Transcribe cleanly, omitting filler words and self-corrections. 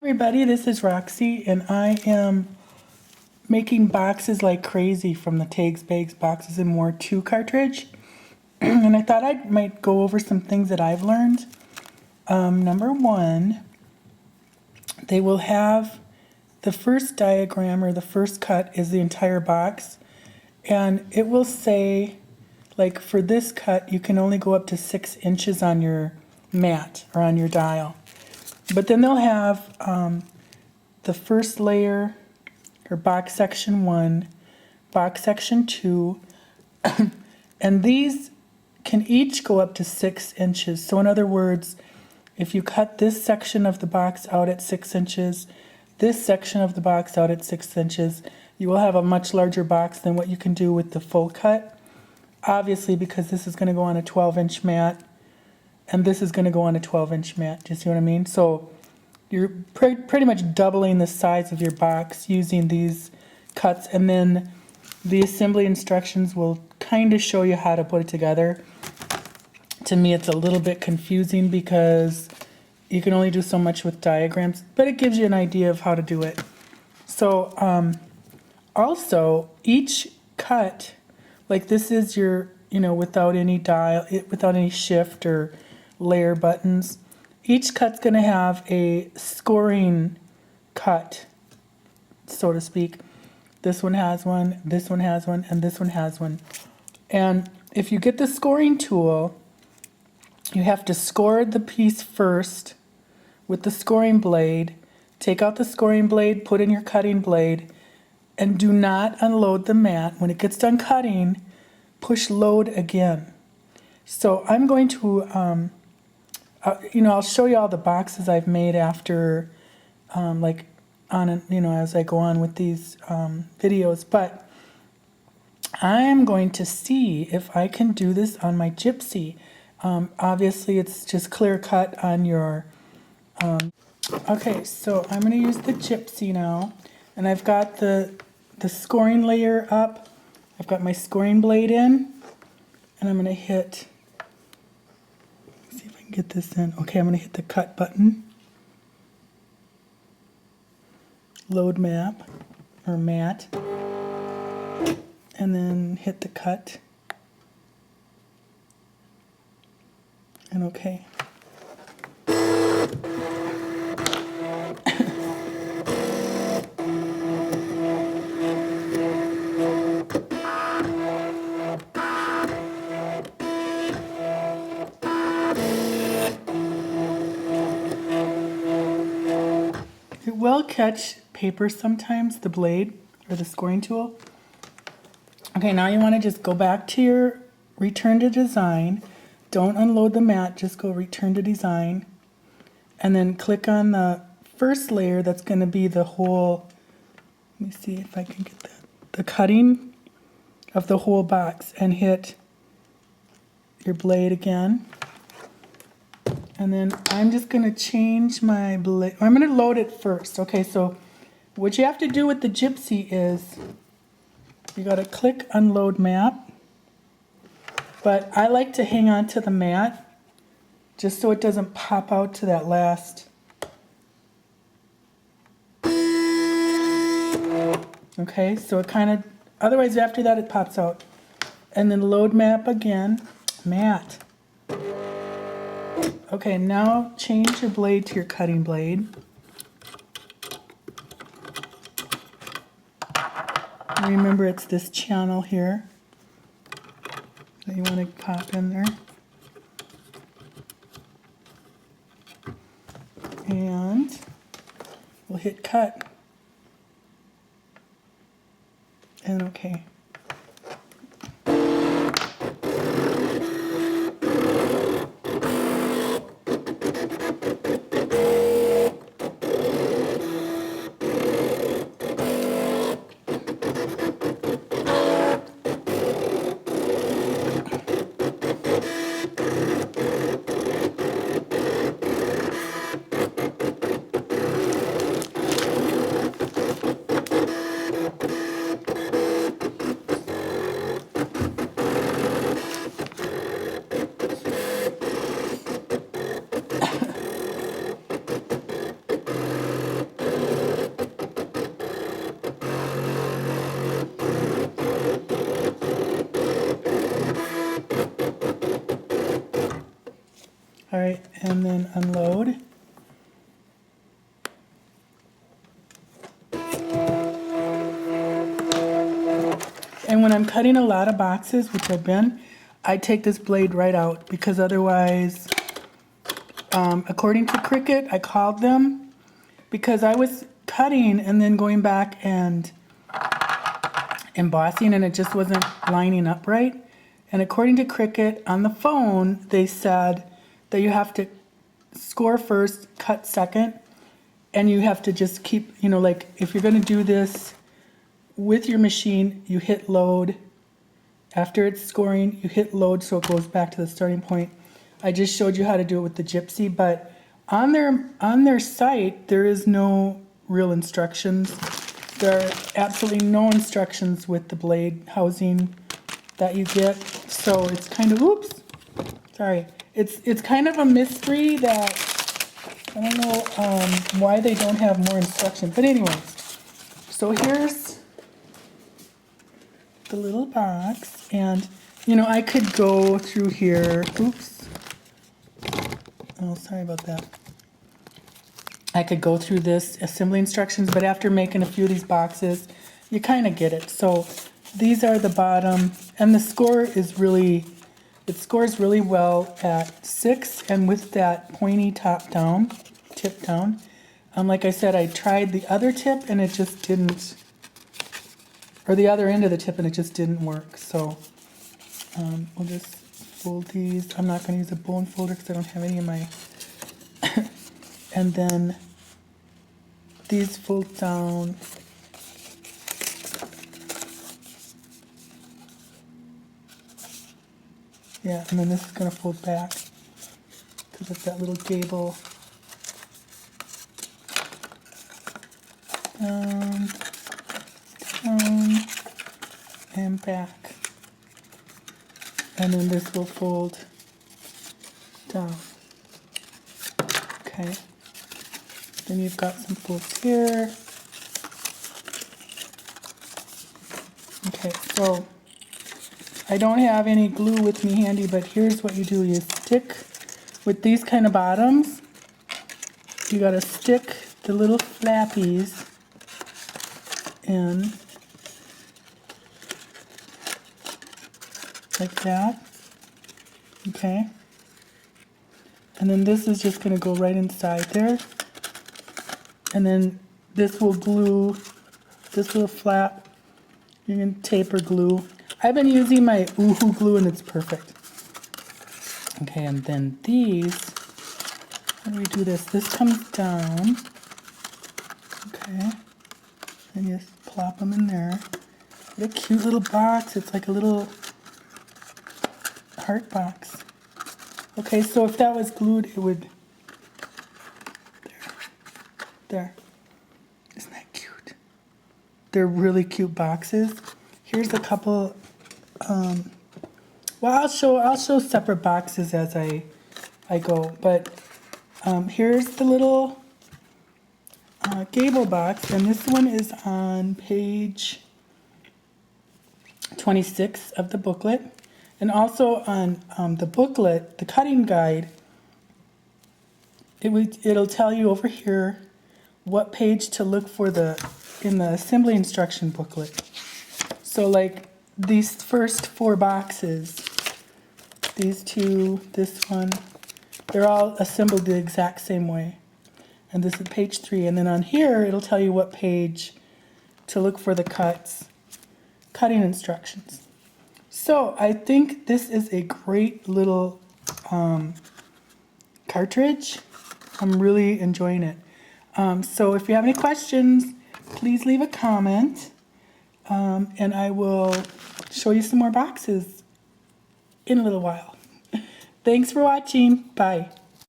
Everybody, this is Roxy, and I am making boxes like crazy from the Tags, Bags, Boxes, and More 2 cartridge. And I thought I might go over some things that I've learned. Number one, they will have the first diagram or the first cut is the entire box. And it will say, like for this cut, you can only go up to 6 inches on your mat or on your dial. But then they'll have the first layer, or box section 1, box section 2, and these can each go up to 6 inches. So in other words, if you cut this section of the box out at 6 inches, this section of the box out at 6 inches, you will have a much larger box than what you can do with the full cut. Obviously, because this is going to go on a 12-inch mat, and this is going to go on a 12-inch mat. Do you see what I mean? So you're pretty much doubling the size of your box using these cuts, and then the assembly instructions will kind of show you how to put it together. To me, it's a little bit confusing because you can only do so much with diagrams, but it gives you an idea of how to do it. So also, each cut, like this is your, without any dial, without any shift or layer buttons, each cut's going to have a scoring cut, so to speak. This one has one, this one has one, and this one has one. And if you get the scoring tool, you have to score the piece first with the scoring blade. Take out the scoring blade, put in your cutting blade, and do not unload the mat. When it gets done cutting, push load again. So I'm going to, I'll show you all the boxes I've made after, as I go on with these videos. But I'm going to see if I can do this on my Gypsy. Obviously, it's just clear cut on your. Okay, so I'm going to use the Gypsy now, and I've got the scoring layer up. I've got my scoring blade in, and I'm going to hit. Let's see if I can get this in. Okay, I'm going to hit the cut button. Load map or mat, and then hit the cut. And okay. It will catch paper sometimes, the blade or the scoring tool. Okay, now you want to just go back to your return to design. Don't unload the mat, just go return to design. And then click on the first layer that's going to be the whole, let me see if I can get that, the cutting of the whole box, and hit your blade again. And then I'm just going to change my blade. I'm going to load it first. Okay, so what you have to do with the Gypsy is you got to click unload map. But I like to hang on to the mat just so it doesn't pop out to that last. Okay, so it kind of, otherwise after that it pops out. And then load map again, mat. Okay, now change your blade to your cutting blade. Remember, it's this channel here that you want to pop in there. And we'll hit cut. And okay. All right, and then unload. And when I'm cutting a lot of boxes, which I've been, I take this blade right out because otherwise, according to Cricut, I called them because I was cutting and then going back and embossing and it just wasn't lining up right. And according to Cricut, on the phone, they said that you have to score first, cut second, and you have to just keep, you know, like if you're going to do this with your machine, you hit load. After it's scoring, you hit load so it goes back to the starting point. I just showed you how to do it with the Gypsy, but on their site, there is no real instructions. There are absolutely no instructions with the blade housing that you get. So it's kind of, oops, sorry. It's kind of a mystery that I don't know why they don't have more instruction. But anyways, so here's the little box, and you know, I could go through here. Oops. Oh, sorry about that. I could go through this assembly instructions, but after making a few of these boxes, you kind of get it. So these are the bottom, and the score is really, it scores really well at 6, and with that pointy top down, tip down. Like I said, I tried the other tip and it just didn't, or the other end of the tip and it just didn't work. So we'll just fold these. I'm not going to use a bone folder because I don't have any in my, and then these fold down. Yeah, and then this is going to fold back because of that little gable. Down, down, and back. And then this will fold down. Okay. Then you've got some folds here. Okay, so I don't have any glue with me handy, but here's what you do. You stick with these kind of bottoms. You gotta stick the little flappies in like that. Okay. And then this is just gonna go right inside there. And then this will glue this little flap. You can tape or glue. I've been using my Oohoo glue and it's perfect. Okay, and then these, how do we do this? This comes down. Okay, and you just plop them in there. What a cute little box. It's like a little heart box. Okay, so if that was glued, it would, there. Isn't that cute? They're really cute boxes. Here's a couple, well, I'll show separate boxes as I go, but here's the little gable box, and this one is on page 26 of the booklet, and also on the booklet, the cutting guide, it'll tell you over here what page to look for in the assembly instruction booklet. So like these first 4 boxes, these 2, this one, they're all assembled the exact same way. And this is page 3. And then on here, it'll tell you what page to look for the cutting instructions. So I think this is a great little cartridge. I'm really enjoying it. So if you have any questions, please leave a comment. And I will show you some more boxes in a little while. Thanks for watching. Bye.